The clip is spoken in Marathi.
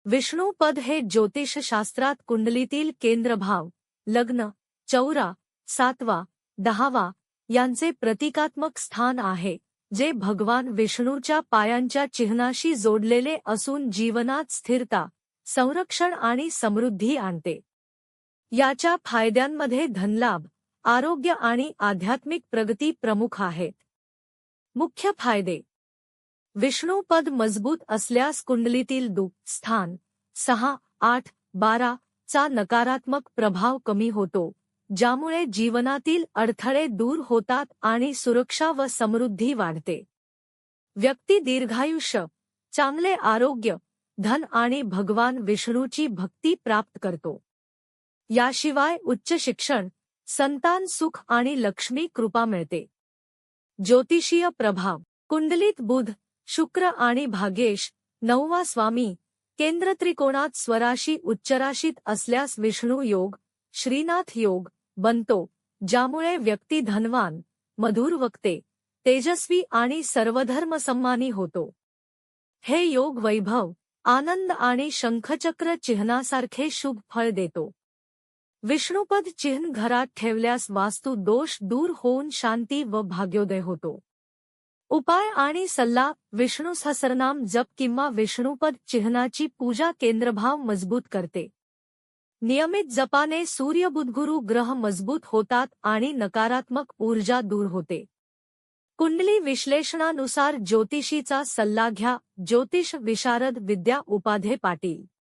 विष्णुपद हे ज्योतिषशास्त्रात कुंडलीतील केंद्रभाव, लग्न, चौरा, 7वा, 10वा यांचे प्रतिकात्मक स्थान आहे, जे भगवान विष्णूच्या पायांच्या चिन्हाशी जोडलेले असून जीवनात स्थिरता, संरक्षण आणि समृद्धी आणते. याच्या फायद्यांमध्ये धनलाभ, आरोग्य आणि आध्यात्मिक प्रगती प्रमुख आहेत. मुख्य फायदे. विष्णुपद मजबूत असल्यास कुंडलीतील स्थान 6, 8, 12 चा नकारात्मक प्रभाव कमी होतो, ज्यामुळे जीवनातील अडथळे दूर होतात आणि सुरक्षा व समृद्धी वाढते. व्यक्ती दीर्घायुष्य, चांगले आरोग्य, धन आणि भगवान विष्णूची भक्ती प्राप्त करतो. याशिवाय उच्च शिक्षण, संतान सुख आणि लक्ष्मी कृपा मिळते. ज्योतिषीय प्रभाव. कुंडलीत बुध, शुक्र आणि भाग्येश 9वा स्वामी केंद्र त्रिकोणात स्वराशी उच्चराशीत असल्यास विष्णू योग, श्रीनाथ योग बनतो, ज्यामुळे व्यक्ती धनवान, मधुर वक्ते, तेजस्वी आणि सर्वधर्मसम्मानी होतो. हे योग वैभव, आनंद आणि शंखचक्र चिन्हासारखे शुभ फळ देतो. विष्णुपद चिन्ह घरात ठेवल्यास वास्तु दोष दूर होऊन शांती व भाग्योदय होतो. उपाय आणि सल्ला. विष्णू सहस्रनाम जप किंवा विष्णुपद चिन्हाची पूजा केंद्रभाव मजबूत करते. नियमित जपाने सूर्य-बुध-गुरु ग्रह मजबूत होतात आणि नकारात्मक ऊर्जा दूर होते. कुंडली विश्लेषणानुसार ज्योतिषीचा सल्ला घ्या. ज्योतिष विशारद विद्या उपाध्ये पाटील.